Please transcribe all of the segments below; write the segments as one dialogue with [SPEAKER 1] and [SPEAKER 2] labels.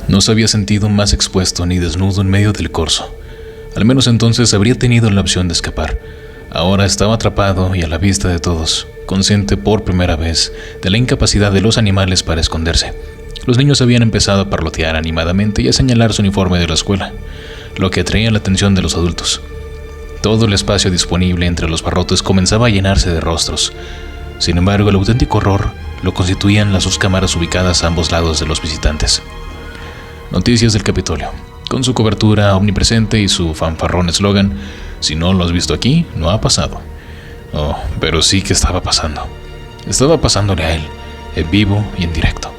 [SPEAKER 1] No se había sentido más expuesto ni desnudo en medio del corso. Al menos entonces habría tenido la opción de escapar. Ahora estaba atrapado y a la vista de todos, consciente por primera vez de la incapacidad de los animales para esconderse. Los niños habían empezado a parlotear animadamente y a señalar su uniforme de la escuela, lo que atraía la atención de los adultos. Todo el espacio disponible entre los barrotes comenzaba a llenarse de rostros. Sin embargo, el auténtico horror lo constituían las dos cámaras ubicadas a ambos lados de los visitantes. Noticias del Capitolio, con su cobertura omnipresente y su fanfarrón eslogan: si no lo has visto aquí, no ha pasado. Oh, pero sí que estaba pasando. Estaba pasándole a él, en vivo y en directo.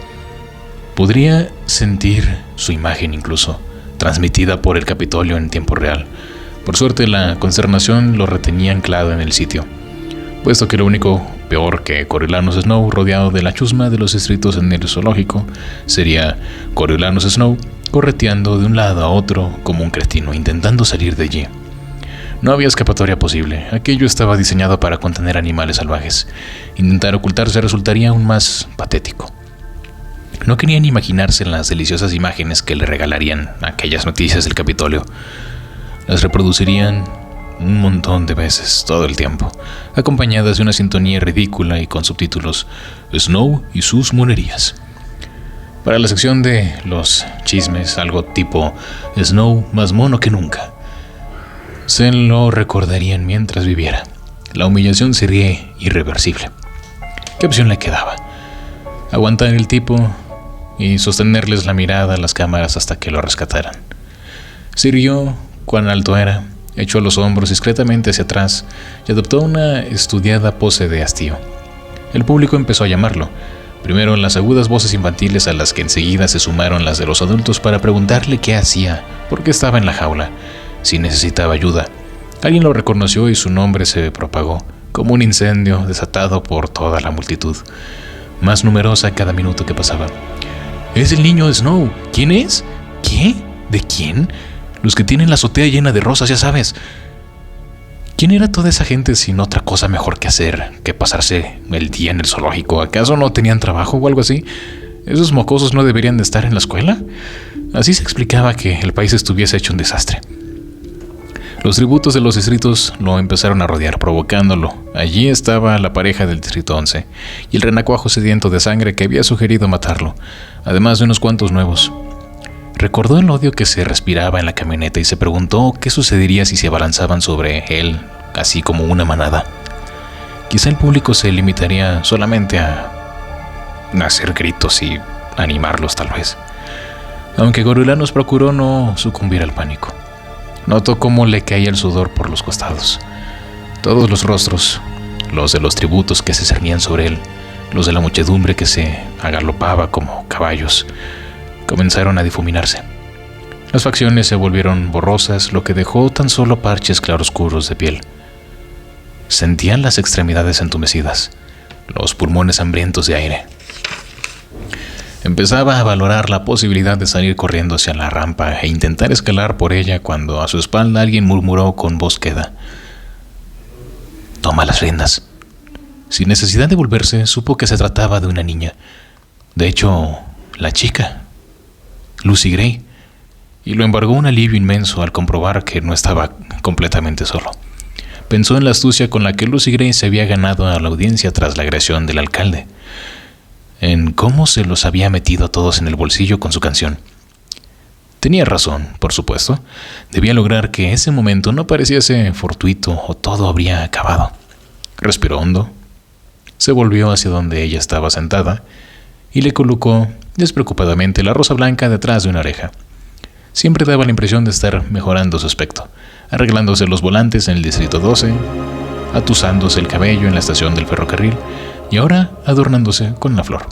[SPEAKER 1] Podría sentir su imagen incluso, transmitida por el Capitolio en tiempo real. Por suerte, la consternación lo retenía anclado en el sitio, puesto que lo único peor que Coriolanus Snow rodeado de la chusma de los distritos en el zoológico sería Coriolanus Snow correteando de un lado a otro como un cretino, intentando salir de allí. No había escapatoria posible. Aquello estaba diseñado para contener animales salvajes. Intentar ocultarse resultaría aún más patético. No quería ni imaginarse las deliciosas imágenes que le regalarían aquellas noticias del Capitolio. Las reproducirían un montón de veces, todo el tiempo, acompañadas de una sintonía ridícula y con subtítulos: Snow y sus monerías. Para la sección de los chismes, algo tipo Snow más mono que nunca. Se lo recordarían mientras viviera. La humillación sería irreversible. ¿Qué opción le quedaba? Aguantar el tipo y sostenerles la mirada a las cámaras hasta que lo rescataran. Se irguió cuán alto era, echó los hombros discretamente hacia atrás y adoptó una estudiada pose de hastío. El público empezó a llamarlo. Primero las agudas voces infantiles, a las que enseguida se sumaron las de los adultos para preguntarle qué hacía, por qué estaba en la jaula, si necesitaba ayuda. Alguien lo reconoció y su nombre se propagó, como un incendio desatado por toda la multitud, más numerosa cada minuto que pasaba. «Es el niño Snow. ¿Quién es? ¿Qué? ¿De quién? Los que tienen la azotea llena de rosas, ya sabes». ¿Quién era toda esa gente sin otra cosa mejor que hacer que pasarse el día en el zoológico? ¿Acaso no tenían trabajo o algo así? ¿Esos mocosos no deberían de estar en la escuela? Así se explicaba que el país estuviese hecho un desastre. Los tributos de los distritos lo empezaron a rodear, provocándolo. Allí estaba la pareja del distrito 11 y el renacuajo sediento de sangre que había sugerido matarlo, además de unos cuantos nuevos. Recordó el odio que se respiraba en la camioneta y se preguntó qué sucedería si se abalanzaban sobre él, así como una manada. Quizá el público se limitaría solamente a hacer gritos y animarlos, tal vez. Aunque Coriolanus procuró no sucumbir al pánico. Notó cómo le caía el sudor por los costados. Todos los rostros, los de los tributos que se cernían sobre él, los de la muchedumbre que se agalopaba como caballos, comenzaron a difuminarse. Las facciones se volvieron borrosas, lo que dejó tan solo parches claroscuros de piel. Sentían las extremidades entumecidas, los pulmones hambrientos de aire. Empezaba a valorar la posibilidad de salir corriendo hacia la rampa e intentar escalar por ella cuando a su espalda alguien murmuró con voz queda: «Toma las riendas». Sin necesidad de volverse, supo que se trataba de una niña. De hecho, la chica, Lucy Gray, y lo embargó un alivio inmenso al comprobar que no estaba completamente solo. Pensó en la astucia con la que Lucy Gray se había ganado a la audiencia tras la agresión del alcalde, en cómo se los había metido a todos en el bolsillo con su canción. Tenía razón, por supuesto. Debía lograr que ese momento no pareciese fortuito o todo habría acabado. Respiró hondo, se volvió hacia donde ella estaba sentada y le colocó despreocupadamente la rosa blanca detrás de una oreja. Siempre daba la impresión de estar mejorando su aspecto, arreglándose los volantes en el distrito 12, atusándose el cabello en la estación del ferrocarril y ahora adornándose con la flor.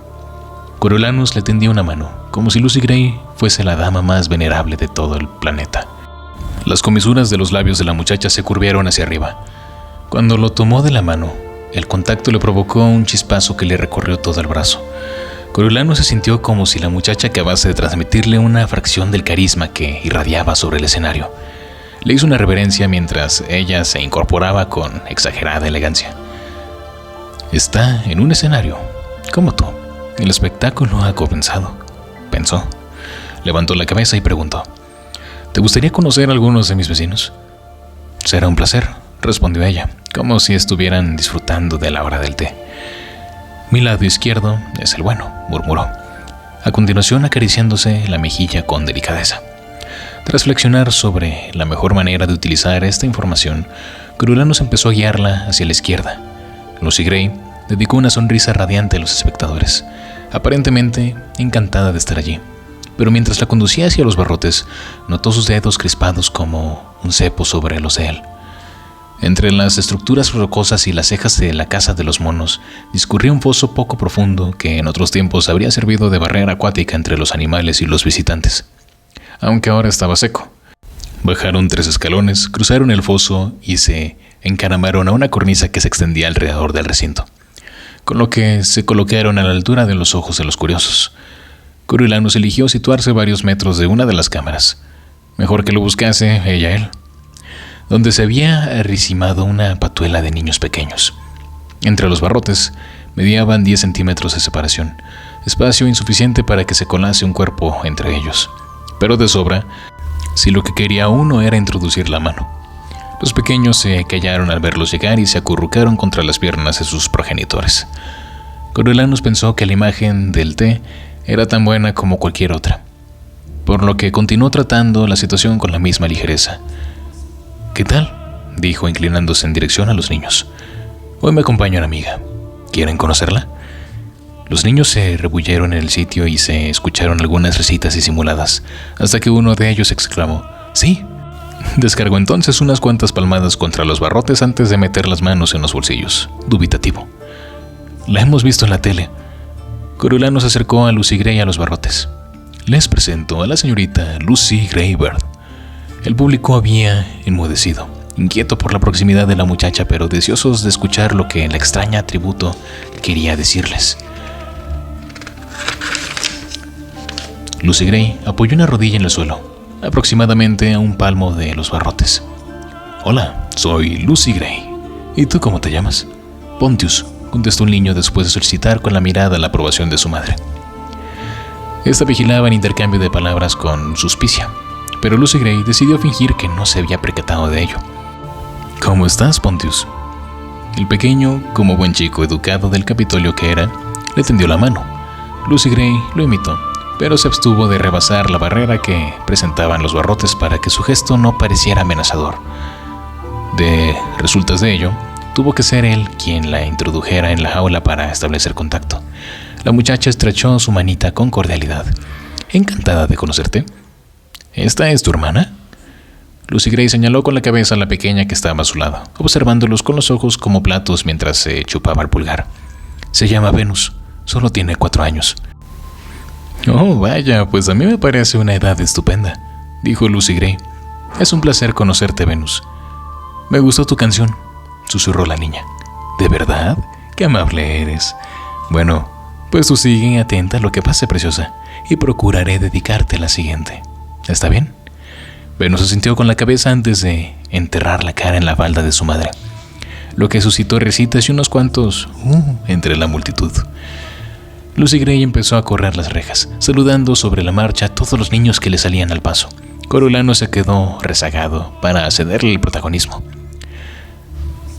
[SPEAKER 1] Coriolanus le tendía una mano, como si Lucy Gray fuese la dama más venerable de todo el planeta. Las comisuras de los labios de la muchacha se curvaron hacia arriba. Cuando lo tomó de la mano, el contacto le provocó un chispazo que le recorrió todo el brazo. Coriolanus se sintió como si la muchacha acabase de transmitirle una fracción del carisma que irradiaba sobre el escenario. Le hizo una reverencia mientras ella se incorporaba con exagerada elegancia. Está en un escenario, como tú. El espectáculo ha comenzado, pensó. Levantó la cabeza y preguntó: ¿te gustaría conocer a algunos de mis vecinos? Será un placer, respondió ella, como si estuvieran disfrutando de la hora del té. Mi lado izquierdo es el bueno, murmuró, a continuación acariciándose la mejilla con delicadeza. Tras reflexionar sobre la mejor manera de utilizar esta información, Coriolanus empezó a guiarla hacia la izquierda. Lucy Gray dedicó una sonrisa radiante a los espectadores, aparentemente encantada de estar allí. Pero mientras la conducía hacia los barrotes, notó sus dedos crispados como un cepo sobre los de él. Entre las estructuras rocosas y las cejas de la casa de los monos, discurría un foso poco profundo que en otros tiempos habría servido de barrera acuática entre los animales y los visitantes, aunque ahora estaba seco. Bajaron 3 escalones, cruzaron el foso y se encaramaron a una cornisa que se extendía alrededor del recinto, con lo que se colocaron a la altura de los ojos de los curiosos. Coriolanus eligió situarse varios metros de una de las cámaras, mejor que lo buscase él, donde se había arrimado una patuela de niños pequeños. Entre los barrotes mediaban 10 centímetros de separación, espacio insuficiente para que se colase un cuerpo entre ellos, pero de sobra si lo que quería uno era introducir la mano. Los pequeños se callaron al verlos llegar y se acurrucaron contra las piernas de sus progenitores. Coriolanus pensó que la imagen del té era tan buena como cualquier otra, por lo que continuó tratando la situación con la misma ligereza. ¿Qué tal?, dijo inclinándose en dirección a los niños. Hoy me acompaña una amiga. ¿Quieren conocerla? Los niños se rebulleron en el sitio y se escucharon algunas risitas disimuladas, hasta que uno de ellos exclamó: «¡Sí!». Descargó entonces unas cuantas palmadas contra los barrotes antes de meter las manos en los bolsillos, dubitativo. «La hemos visto en la tele». Coriolanus se acercó a Lucy Gray a los barrotes. «Les presento a la señorita Lucy Gray Bird». El público había enmudecido, inquieto por la proximidad de la muchacha, pero deseosos de escuchar lo que el extraño atributo quería decirles. Lucy Gray apoyó una rodilla en el suelo, aproximadamente a un palmo de los barrotes. «Hola, soy Lucy Gray. ¿Y tú cómo te llamas?» «Pontius», contestó un niño después de solicitar con la mirada la aprobación de su madre. Esta vigilaba el intercambio de palabras con suspicia, pero Lucy Gray decidió fingir que no se había percatado de ello. «¿Cómo estás, Pontius?». El pequeño, como buen chico educado del Capitolio que era, le tendió la mano. Lucy Gray lo imitó, pero se abstuvo de rebasar la barrera que presentaban los barrotes para que su gesto no pareciera amenazador. De resultas de ello, tuvo que ser él quien la introdujera en la jaula para establecer contacto. La muchacha estrechó su manita con cordialidad. «Encantada de conocerte. ¿Esta es tu hermana?». Lucy Gray señaló con la cabeza a la pequeña que estaba a su lado, observándolos con los ojos como platos mientras se chupaba el pulgar. «Se llama Venus. Solo tiene 4 años». «Oh, vaya, pues a mí me parece una edad estupenda», dijo Lucy Gray. «Es un placer conocerte, Venus». «Me gustó tu canción», susurró la niña. «¿De verdad? Qué amable eres. Bueno, pues tú sigue atenta a lo que pase, preciosa, y procuraré dedicarte la siguiente. ¿Está bien?». Venus asintió con la cabeza antes de enterrar la cara en la falda de su madre, lo que suscitó risitas y unos cuantos entre la multitud. Lucy Gray empezó a correr las rejas, saludando sobre la marcha a todos los niños que le salían al paso. Coriolanus se quedó rezagado para cederle el protagonismo.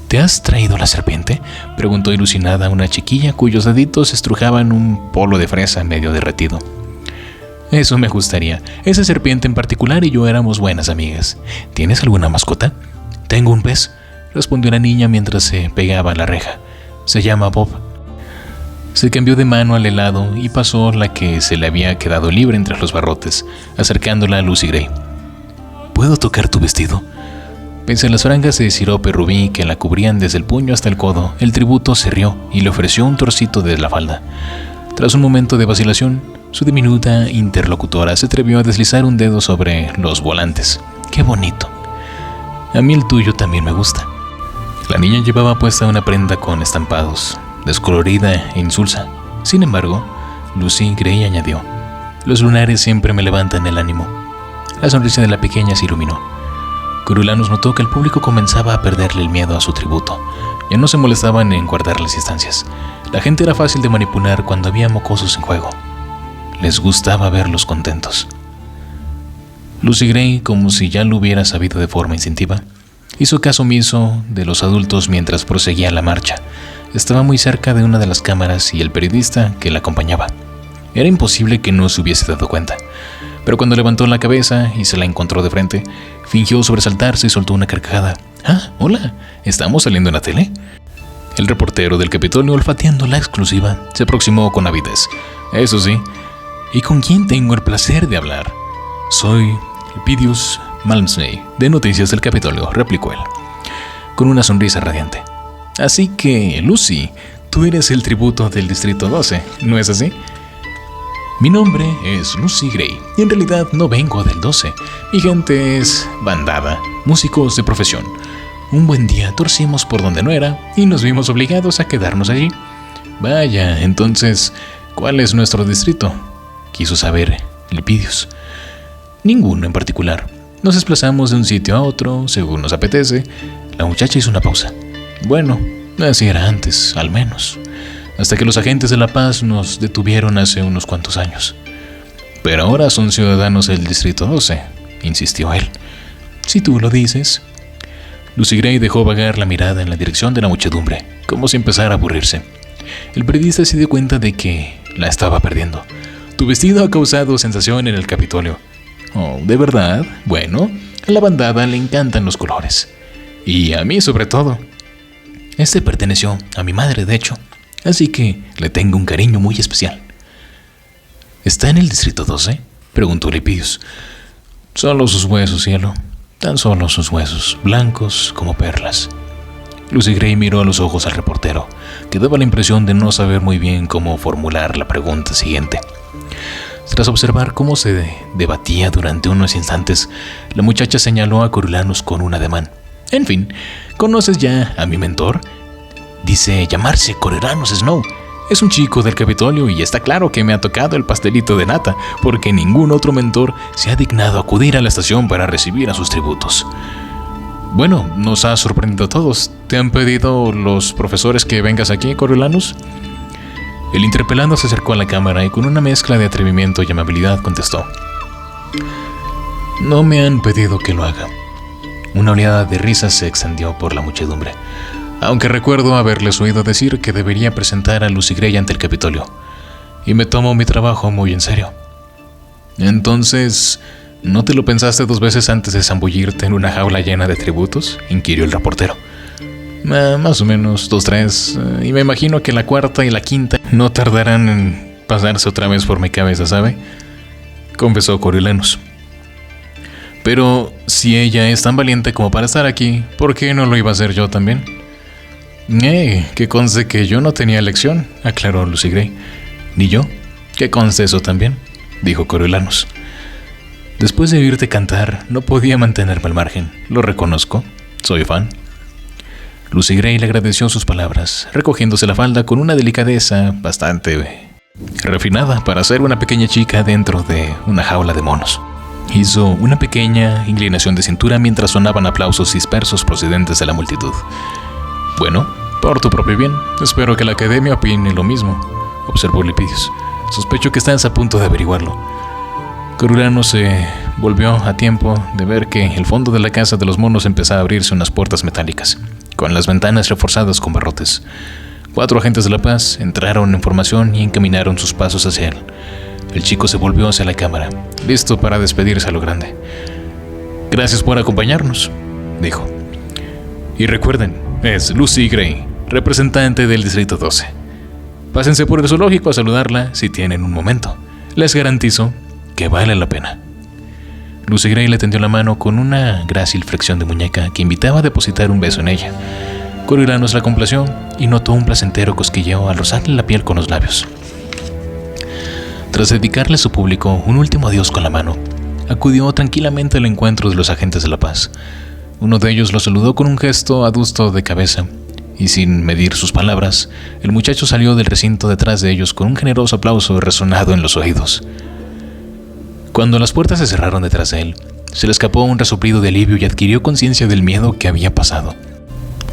[SPEAKER 1] «¿Te has traído la serpiente?», preguntó ilusionada una chiquilla cuyos deditos estrujaban un polo de fresa medio derretido. «Eso me gustaría. Esa serpiente en particular y yo éramos buenas amigas. ¿Tienes alguna mascota?». «Tengo un pez», respondió la niña mientras se pegaba a la reja. «Se llama Bob». Se cambió de mano al helado y pasó la que se le había quedado libre entre los barrotes, acercándola a Lucy Gray. «¿Puedo tocar tu vestido?». Pese a las franjas de sirope rubí que la cubrían desde el puño hasta el codo, el tributo se rió y le ofreció un trocito de la falda. Tras un momento de vacilación, su diminuta interlocutora se atrevió a deslizar un dedo sobre los volantes. «Qué bonito. A mí el tuyo también me gusta». La niña llevaba puesta una prenda con estampados, descolorida e insulsa. Sin embargo, Lucy Gray añadió: «Los lunares siempre me levantan el ánimo». La sonrisa de la pequeña se iluminó. Coriolanus notó que el público comenzaba a perderle el miedo a su tributo. Ya no se molestaban en guardar las distancias. La gente era fácil de manipular cuando había mocosos en juego. Les gustaba verlos contentos. Lucy Gray, como si ya lo hubiera sabido de forma instintiva, hizo caso omiso de los adultos mientras proseguía la marcha. Estaba muy cerca de una de las cámaras y el periodista que la acompañaba. Era imposible que no se hubiese dado cuenta, pero cuando levantó la cabeza y se la encontró de frente, fingió sobresaltarse y soltó una carcajada. «Ah, hola, ¿estamos saliendo en la tele?» El reportero del Capitolio, olfateando la exclusiva, se aproximó con avidez. «Eso sí, ¿y con quién tengo el placer de hablar?» «Soy Elpidius Malmsey, de Noticias del Capitolio», replicó él, con una sonrisa radiante. «Así que, Lucy, tú eres el tributo del Distrito 12, ¿no es así?» «Mi nombre es Lucy Gray, y en realidad no vengo del 12. Mi gente es bandada, músicos de profesión. Un buen día torcimos por donde no era y nos vimos obligados a quedarnos allí». «Vaya, entonces, ¿cuál es nuestro distrito?», quiso saber Elpidius. «Ninguno en particular. Nos desplazamos de un sitio a otro, según nos apetece». La muchacha hizo una pausa. «Bueno, así era antes, al menos. Hasta que los agentes de la paz nos detuvieron hace unos cuantos años. Pero ahora son ciudadanos del Distrito 12, insistió él. Si tú lo dices». Lucy Gray dejó vagar la mirada en la dirección de la muchedumbre, como si empezara a aburrirse. El periodista se dio cuenta de que la estaba perdiendo. «Tu vestido ha causado sensación en el Capitolio». «Oh, ¿de verdad? Bueno, a la bandada le encantan los colores. Y a mí sobre todo. Este perteneció a mi madre, de hecho, así que le tengo un cariño muy especial». «¿Está en el Distrito 12?» preguntó Elpidius. «Solo sus huesos, cielo. Tan solo sus huesos, blancos como perlas». Lucy Gray miró a los ojos al reportero, que daba la impresión de no saber muy bien cómo formular la pregunta siguiente. Tras observar cómo se debatía durante unos instantes, la muchacha señaló a Coriolanus con un ademán. «En fin, ¿conoces ya a mi mentor? Dice llamarse Coriolanus Snow. Es un chico del Capitolio y está claro que me ha tocado el pastelito de nata, porque ningún otro mentor se ha dignado acudir a la estación para recibir a sus tributos». «Bueno, nos ha sorprendido a todos. ¿Te han pedido los profesores que vengas aquí, Coriolanus?» El interpelando se acercó a la cámara y con una mezcla de atrevimiento y amabilidad contestó. «No me han pedido que lo haga». Una oleada de risas se extendió por la muchedumbre, aunque recuerdo haberles oído decir que debería presentar a Lucy Gray ante el Capitolio, y me tomo mi trabajo muy en serio. «Entonces, ¿no te lo pensaste 2 veces antes de zambullirte en una jaula llena de tributos?», inquirió el reportero. «Más o menos 2, 3, y me imagino que la 4ª y la 5ª no tardarán en pasarse otra vez por mi cabeza, ¿sabe?», confesó Coriolanus. «Pero si ella es tan valiente como para estar aquí, ¿por qué no lo iba a hacer yo también?». Que conste que yo no tenía elección», aclaró Lucy Gray. «Ni yo, que conste eso también», dijo Coriolanus. «Después de oírte cantar, no podía mantenerme al margen. Lo reconozco, soy fan». Lucy Gray le agradeció sus palabras, recogiéndose la falda con una delicadeza bastante refinada para ser una pequeña chica dentro de una jaula de monos. Hizo una pequeña inclinación de cintura mientras sonaban aplausos dispersos procedentes de la multitud. «Bueno, por tu propio bien, espero que la academia opine lo mismo», observó Elpidius. «Sospecho que estás a punto de averiguarlo». Coriolanus se volvió a tiempo de ver que el fondo de la casa de los monos empezaba a abrirse unas puertas metálicas, con las ventanas reforzadas con barrotes. 4 agentes de la paz entraron en formación y encaminaron sus pasos hacia él. El chico se volvió hacia la cámara, listo para despedirse a lo grande. «Gracias por acompañarnos», dijo. «Y recuerden, es Lucy Gray, representante del Distrito 12. Pásense por el zoológico a saludarla si tienen un momento. Les garantizo que vale la pena». Lucy Gray le tendió la mano con una grácil flexión de muñeca que invitaba a depositar un beso en ella. Coriolanus la complació y notó un placentero cosquilleo al rozarle la piel con los labios. Tras dedicarle a su público un último adiós con la mano, acudió tranquilamente al encuentro de los agentes de la paz. Uno de ellos lo saludó con un gesto adusto de cabeza, y sin medir sus palabras, el muchacho salió del recinto detrás de ellos con un generoso aplauso resonado en los oídos. Cuando las puertas se cerraron detrás de él, se le escapó un resoplido de alivio y adquirió conciencia del miedo que había pasado.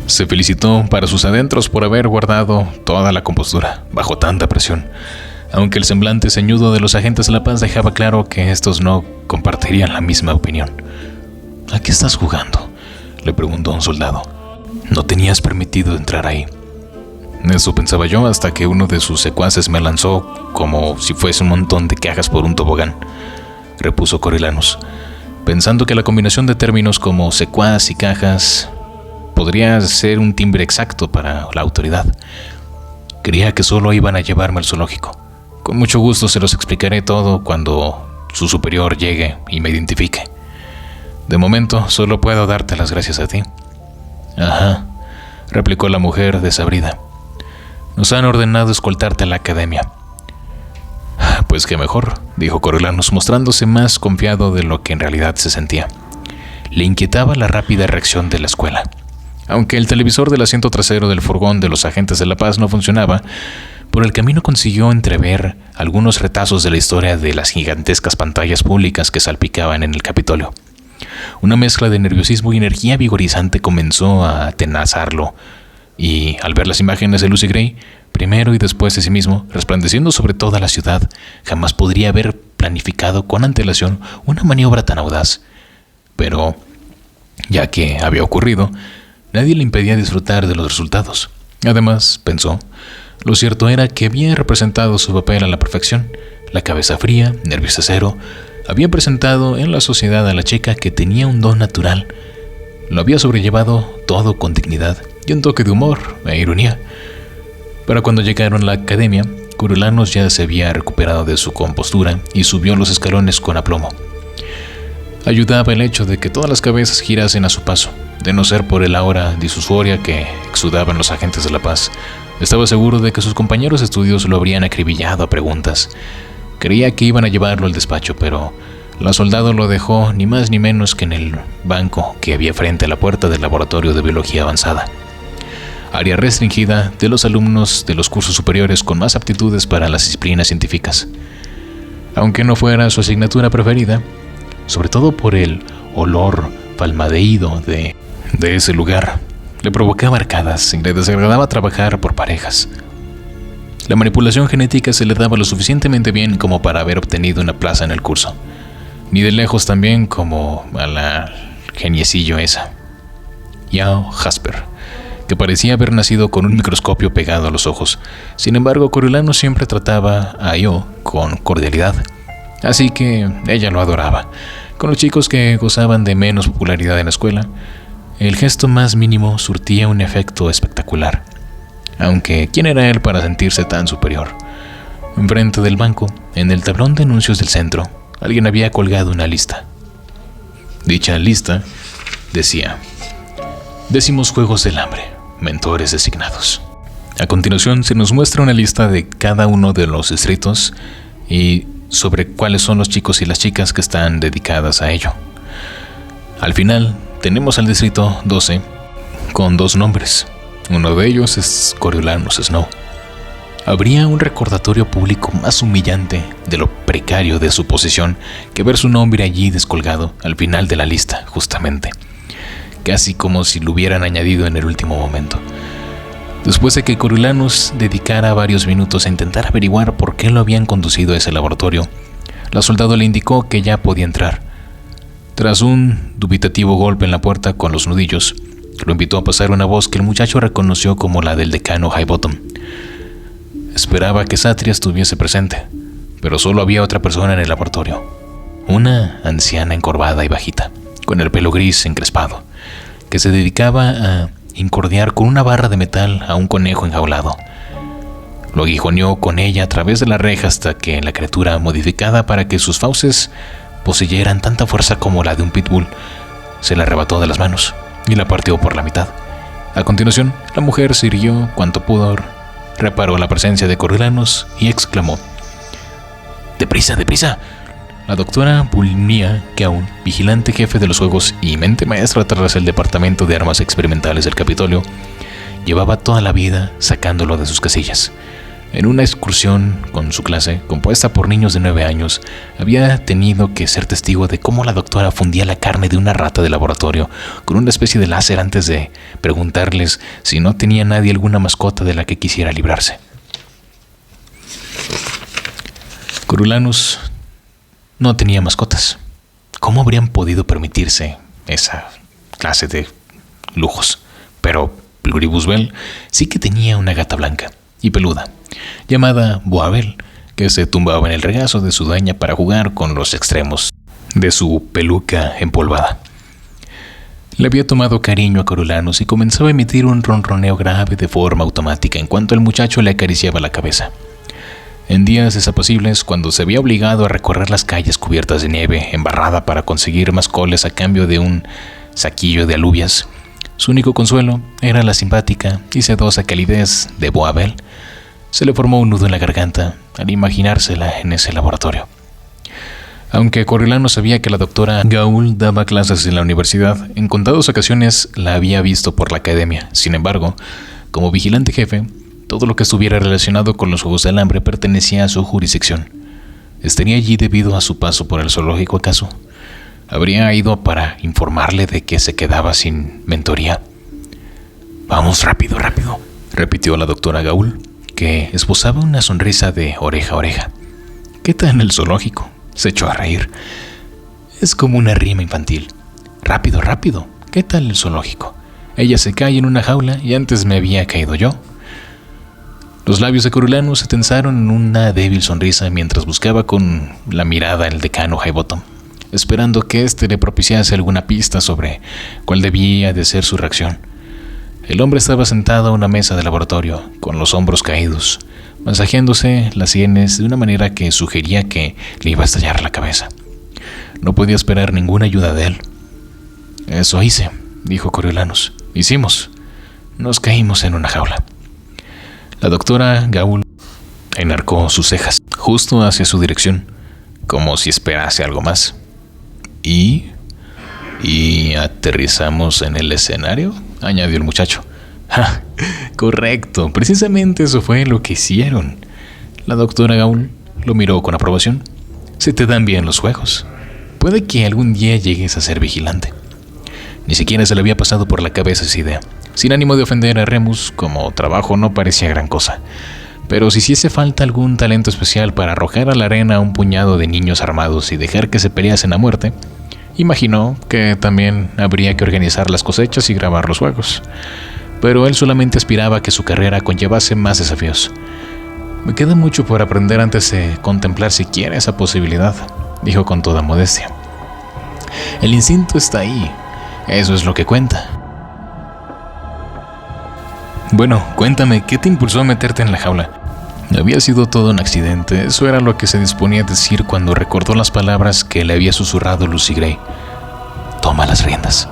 [SPEAKER 1] Se felicitó para sus adentros por haber guardado toda la compostura bajo tanta presión. aunque el semblante ceñudo de los agentes de la paz dejaba claro que estos no compartirían la misma opinión. ¿A qué estás jugando?, le preguntó un soldado. No tenías permitido entrar ahí. Eso pensaba yo hasta que uno de sus secuaces me lanzó como si fuese un montón de cajas por un tobogán, repuso Coriolanus, pensando que la combinación de términos como secuaz y cajas podría ser un timbre exacto para la autoridad. Creía que solo iban a llevarme al zoológico. Con mucho gusto se los explicaré todo cuando su superior llegue y me identifique. De momento, solo puedo darte las gracias a ti. Ajá, replicó la mujer desabrida. Nos han ordenado escoltarte a la academia. Pues qué mejor, dijo Coriolanus, mostrándose más confiado de lo que en realidad se sentía. Le inquietaba la rápida reacción de la escuela. Aunque el televisor del asiento trasero del furgón de los agentes de la paz no funcionaba, por el camino consiguió entrever algunos retazos de la historia de las gigantescas pantallas públicas que salpicaban en el Capitolio. Una mezcla de nerviosismo y energía vigorizante comenzó a atenazarlo, y al ver las imágenes de Lucy Gray, primero y después de sí mismo, resplandeciendo sobre toda la ciudad, jamás podría haber planificado con antelación una maniobra tan audaz. Pero, ya que había ocurrido, nadie le impedía disfrutar de los resultados. Además, pensó, lo cierto era que había representado su papel a la perfección. La cabeza fría, nerviosa cero, había presentado en la sociedad a la chica que tenía un don natural. Lo había sobrellevado todo con dignidad y un toque de humor e ironía. Para cuando llegaron a la academia, Coriolanus ya se había recuperado de su compostura y subió los escalones con aplomo. Ayudaba el hecho de que todas las cabezas girasen a su paso. De no ser por el aura disuasoria que exudaban los agentes de la paz, estaba seguro de que sus compañeros de estudios lo habrían acribillado a preguntas. Creía que iban a llevarlo al despacho, pero la soldado lo dejó ni más ni menos que en el banco que había frente a la puerta del laboratorio de biología avanzada, área restringida de los alumnos de los cursos superiores con más aptitudes para las disciplinas científicas. Aunque no fuera su asignatura preferida, sobre todo por el olor palmadeído de ese lugar, le provocaba arcadas y le desagradaba trabajar por parejas. La manipulación genética se le daba lo suficientemente bien como para haber obtenido una plaza en el curso, ni de lejos tan bien como a la geniecillo esa, Yao Jasper, que parecía haber nacido con un microscopio pegado a los ojos. Sin embargo, Coriolanus siempre trataba a Io con cordialidad, así que ella lo adoraba. Con los chicos que gozaban de menos popularidad en la escuela, el gesto más mínimo surtía un efecto espectacular. Aunque, ¿quién era él para sentirse tan superior? Enfrente del banco, en el tablón de anuncios del centro, alguien había colgado una lista. Dicha lista decía: 10º Juegos del Hambre, mentores designados. A continuación se nos muestra una lista de cada uno de los distritos y sobre cuáles son los chicos y las chicas que están dedicadas a ello. Al final tenemos al distrito 12 con 2 nombres. Uno de ellos es Coriolanus Snow. Habría un recordatorio público más humillante de lo precario de su posición que ver su nombre allí descolgado al final de la lista, justamente, casi como si lo hubieran añadido en el último momento. Después de que Coriolanus dedicara varios minutos a intentar averiguar por qué lo habían conducido a ese laboratorio, la soldado le indicó que ya podía entrar. Tras un dubitativo golpe en la puerta con los nudillos, lo invitó a pasar una voz que el muchacho reconoció como la del decano Highbottom. Esperaba que Satria estuviese presente, pero solo había otra persona en el laboratorio. Una anciana encorvada y bajita, con el pelo gris encrespado, que se dedicaba a incordiar con una barra de metal a un conejo enjaulado. Lo aguijoneó con ella a través de la reja hasta que la criatura, modificada para que sus fauces poseyeran tanta fuerza como la de un pitbull, se la arrebató de las manos y la partió por la mitad. A continuación, la mujer se irguió cuanto pudo, reparó la presencia de Coriolanus y exclamó: ¡Deprisa, deprisa! La doctora Bulnia Keown, vigilante jefe de los juegos y mente maestra tras el departamento de armas experimentales del Capitolio, llevaba toda la vida sacándolo de sus casillas. En una excursión con su clase, compuesta por niños de 9 años, había tenido que ser testigo de cómo la doctora fundía la carne de una rata de laboratorio con una especie de láser antes de preguntarles si no tenía nadie alguna mascota de la que quisiera librarse. Coriolanus no tenía mascotas. ¿Cómo habrían podido permitirse esa clase de lujos? Pero Pluribus Bell sí que tenía una gata blanca y peluda, llamada Boabel, que se tumbaba en el regazo de su dueña para jugar con los extremos de su peluca empolvada. Le había tomado cariño a Coriolanus y comenzaba a emitir un ronroneo grave de forma automática en cuanto el muchacho le acariciaba la cabeza. En días desapacibles, cuando se había obligado a recorrer las calles cubiertas de nieve embarrada para conseguir más coles a cambio de un saquillo de alubias, su único consuelo era la simpática y sedosa calidez de Boabel. Se le formó un nudo en la garganta al imaginársela en ese laboratorio. Aunque Coriolanus sabía que la doctora Gaul daba clases en la universidad, en contadas ocasiones la había visto por la academia. Sin embargo, como vigilante jefe, todo lo que estuviera relacionado con los Juegos del Hambre pertenecía a su jurisdicción. ¿Estaría allí debido a su paso por el zoológico acaso? ¿Habría ido para informarle de que se quedaba sin mentoría? «Vamos, rápido, rápido», repitió la doctora Gaul, que esbozaba una sonrisa de oreja a oreja. «¿Qué tal el zoológico?», se echó a reír. «Es como una rima infantil. Rápido, rápido, ¿qué tal el zoológico? Ella se cae en una jaula y antes me había caído yo». Los labios de Coriolanus se tensaron en una débil sonrisa mientras buscaba con la mirada el decano Highbottom, esperando que éste le propiciase alguna pista sobre cuál debía de ser su reacción. El hombre estaba sentado a una mesa de laboratorio, con los hombros caídos, masajeándose las sienes de una manera que sugería que le iba a estallar la cabeza. No podía esperar ninguna ayuda de él. «Eso hice», dijo Coriolanus. «Hicimos. Nos caímos en una jaula». La doctora Gaul enarcó sus cejas justo hacia su dirección, como si esperase algo más. ¿Y aterrizamos en el escenario?, añadió el muchacho. «Ja, correcto, precisamente eso fue lo que hicieron». La doctora Gaul lo miró con aprobación. «Se te dan bien los juegos. Puede que algún día llegues a ser vigilante». Ni siquiera se le había pasado por la cabeza esa idea. Sin ánimo de ofender a Remus, como trabajo no parecía gran cosa. Pero si hiciese falta algún talento especial para arrojar a la arena a un puñado de niños armados y dejar que se peleasen a muerte, imaginó que también habría que organizar las cosechas y grabar los juegos. Pero él solamente aspiraba a que su carrera conllevase más desafíos. «Me queda mucho por aprender antes de contemplar siquiera esa posibilidad», dijo con toda modestia. «El instinto está ahí. Eso es lo que cuenta». «Bueno, cuéntame, ¿qué te impulsó a meterte en la jaula?» Había sido todo un accidente, eso era lo que se disponía a decir cuando recordó las palabras que le había susurrado Lucy Gray. «Toma las riendas».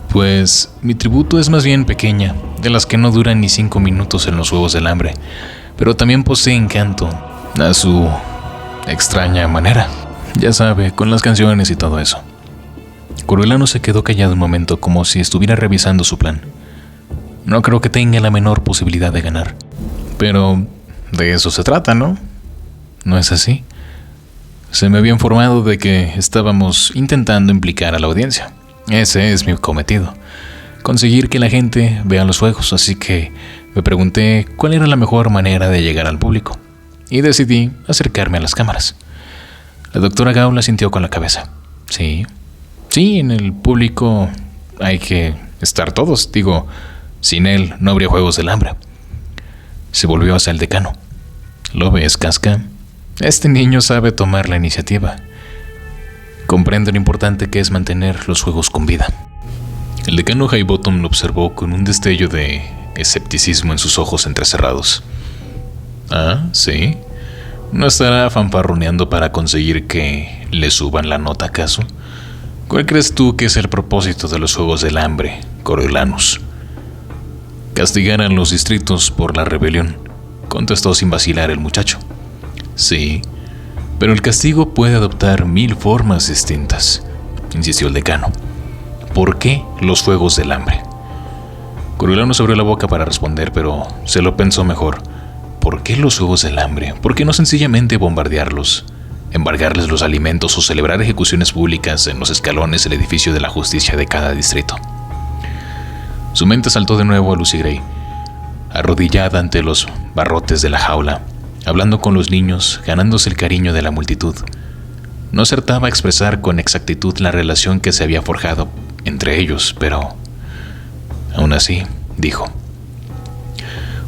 [SPEAKER 1] «Pues mi tributo es más bien pequeña, de las que no duran ni 5 minutos en los Juegos del Hambre, pero también posee encanto, a su extraña manera. Ya sabe, con las canciones y todo eso». Coriolanus se quedó callado un momento, como si estuviera revisando su plan. «No creo que tenga la menor posibilidad de ganar. Pero de eso se trata, ¿no? ¿No es así? Se me había informado de que estábamos intentando implicar a la audiencia. Ese es mi cometido. Conseguir que la gente vea los juegos, así que me pregunté cuál era la mejor manera de llegar al público. Y decidí acercarme a las cámaras». La doctora Gaul asintió con la cabeza. «Sí, en el público hay que estar todos, digo... Sin él no habría Juegos del Hambre». Se volvió hacia el decano. «¿Lo ves, Casca? Este niño sabe tomar la iniciativa. Comprende lo importante que es mantener los juegos con vida». El decano Highbottom lo observó con un destello de escepticismo en sus ojos entrecerrados. «Ah, ¿sí? ¿No estará fanfarroneando para conseguir que le suban la nota, acaso? ¿Cuál crees tú que es el propósito de los Juegos del Hambre, Coriolanus?» «Castigar a los distritos por la rebelión», contestó sin vacilar el muchacho. «Sí, pero el castigo puede adoptar 1000 formas distintas», insistió el decano. «¿Por qué los Juegos del Hambre?». Coriolanus abrió la boca para responder, pero se lo pensó mejor. ¿Por qué los Juegos del Hambre? ¿Por qué no sencillamente bombardearlos, embargarles los alimentos o celebrar ejecuciones públicas en los escalones del edificio de la justicia de cada distrito? Su mente saltó de nuevo a Lucy Gray, arrodillada ante los barrotes de la jaula, hablando con los niños, ganándose el cariño de la multitud. No acertaba a expresar con exactitud la relación que se había forjado entre ellos, pero aún así dijo: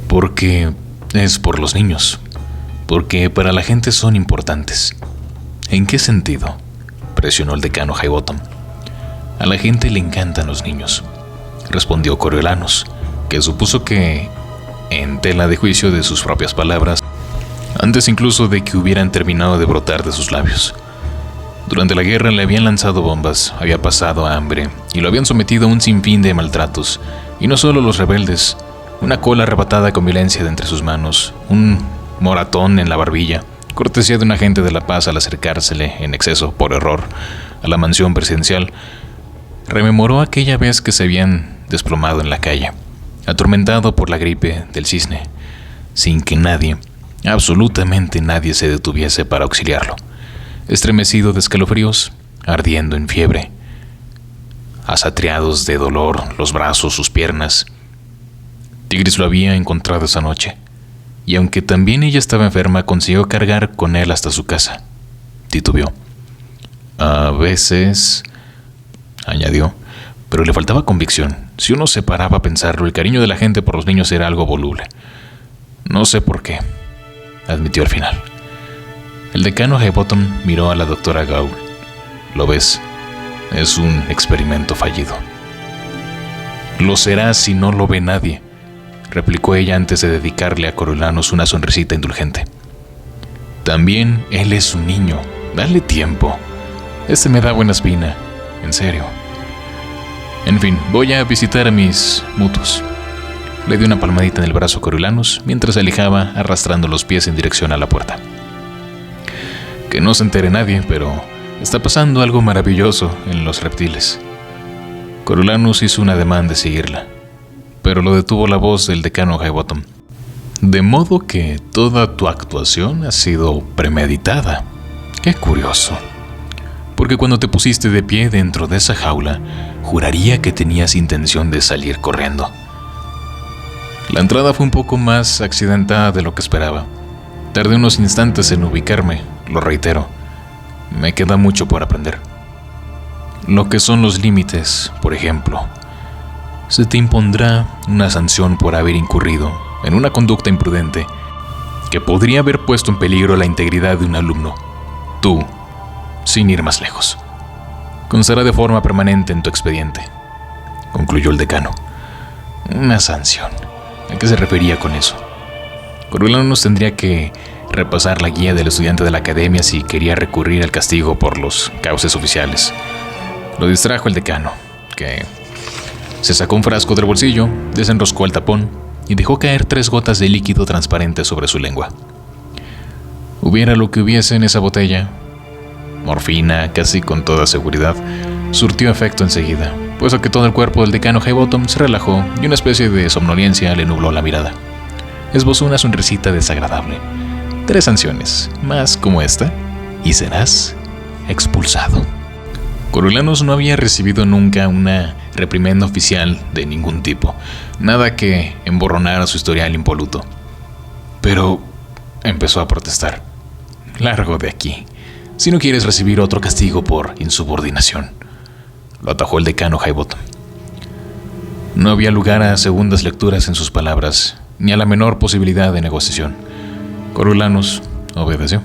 [SPEAKER 1] porque es por los niños, porque para la gente son importantes. ¿En qué sentido?, presionó el decano Highbottom. A la gente le encantan los niños, respondió Coriolanus, que supuso que, en tela de juicio de sus propias palabras, antes incluso de que hubieran terminado de brotar de sus labios. Durante la guerra le habían lanzado bombas, había pasado hambre y lo habían sometido a un sinfín de maltratos. Y no solo los rebeldes, una cola arrebatada con violencia de entre sus manos, un moratón en la barbilla, cortesía de un agente de la paz al acercársele en exceso, por error, a la mansión presidencial. Rememoró aquella vez que se habían desplomado en la calle, atormentado por la gripe del cisne, sin que nadie, absolutamente nadie, se detuviese para auxiliarlo. Estremecido de escalofríos, ardiendo en fiebre, asatriados de dolor los brazos, sus piernas. Tigris lo había encontrado esa noche, y aunque también ella estaba enferma, consiguió cargar con él hasta su casa. Titubeó. A veces, añadió, pero le faltaba convicción. Si uno se paraba a pensarlo, el cariño de la gente por los niños era algo voluble. No sé por qué, admitió al final. El decano Highbottom miró a la doctora Gaul. ¿Lo ves? Es un experimento fallido. Lo será si no lo ve nadie, replicó ella antes de dedicarle a Coriolanus una sonrisita indulgente. También él es un niño. Dale tiempo. Este me da buena espina. En serio. En fin, voy a visitar a mis mutuos. Le dio una palmadita en el brazo a Coriolanus mientras se alejaba arrastrando los pies en dirección a la puerta. Que no se entere nadie, pero está pasando algo maravilloso en los reptiles. Coriolanus hizo un ademán de seguirla, pero lo detuvo la voz del decano Highbottom. De modo que toda tu actuación ha sido premeditada. Qué curioso. Porque cuando te pusiste de pie dentro de esa jaula, juraría que tenías intención de salir corriendo. La entrada fue un poco más accidentada de lo que esperaba. Tardé unos instantes en ubicarme, lo reitero. Me queda mucho por aprender. Lo que son los límites, por ejemplo. Se te impondrá una sanción por haber incurrido en una conducta imprudente que podría haber puesto en peligro la integridad de un alumno. Tú, sin ir más lejos. Constará de forma permanente en tu expediente, concluyó el decano. Una sanción. ¿A qué se refería con eso? Coriolanus tendría que repasar la guía del estudiante de la academia si quería recurrir al castigo por los cauces oficiales. Lo distrajo el decano, que se sacó un frasco del bolsillo, desenroscó el tapón y dejó caer 3 gotas de líquido transparente sobre su lengua. Hubiera lo que hubiese en esa botella, morfina, casi con toda seguridad, surtió efecto enseguida, puesto que todo el cuerpo del decano Highbottom se relajó y una especie de somnolencia le nubló la mirada. Esbozó una sonrisita desagradable. 3 sanciones, más como esta, y serás expulsado. Coriolanus no había recibido nunca una reprimenda oficial de ningún tipo, nada que emborronara su historial impoluto. Pero empezó a protestar. Largo de aquí, si no quieres recibir otro castigo por insubordinación, lo atajó el decano Highbottom. No había lugar a segundas lecturas en sus palabras, ni a la menor posibilidad de negociación. Coriolanus obedeció.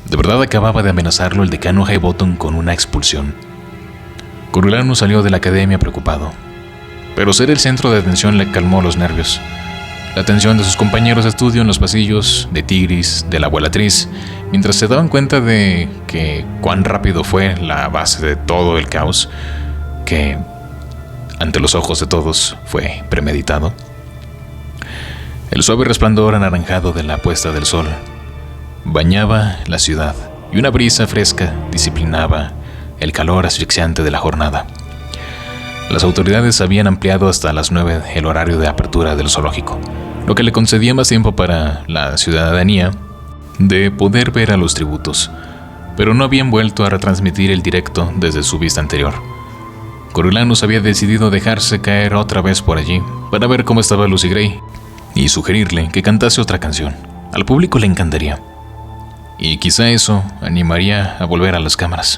[SPEAKER 1] De verdad acababa de amenazarlo el decano Highbottom con una expulsión. Coriolanus salió de la academia preocupado, pero ser el centro de atención le calmó los nervios. La atención de sus compañeros de estudio en los pasillos, de Tigris, de la abuelatriz, mientras se daban cuenta de que cuán rápido fue la base de todo el caos, que ante los ojos de todos fue premeditado. El suave resplandor anaranjado de la puesta del sol bañaba la ciudad y una brisa fresca disciplinaba el calor asfixiante de la jornada. Las autoridades habían ampliado hasta las 9 el horario de apertura del zoológico, lo que le concedía más tiempo para la ciudadanía de poder ver a los tributos, pero no habían vuelto a retransmitir el directo desde su vista anterior. Coriolanus había decidido dejarse caer otra vez por allí para ver cómo estaba Lucy Gray y sugerirle que cantase otra canción, Al público le encantaría. Y quizá eso animaría a volver a las cámaras.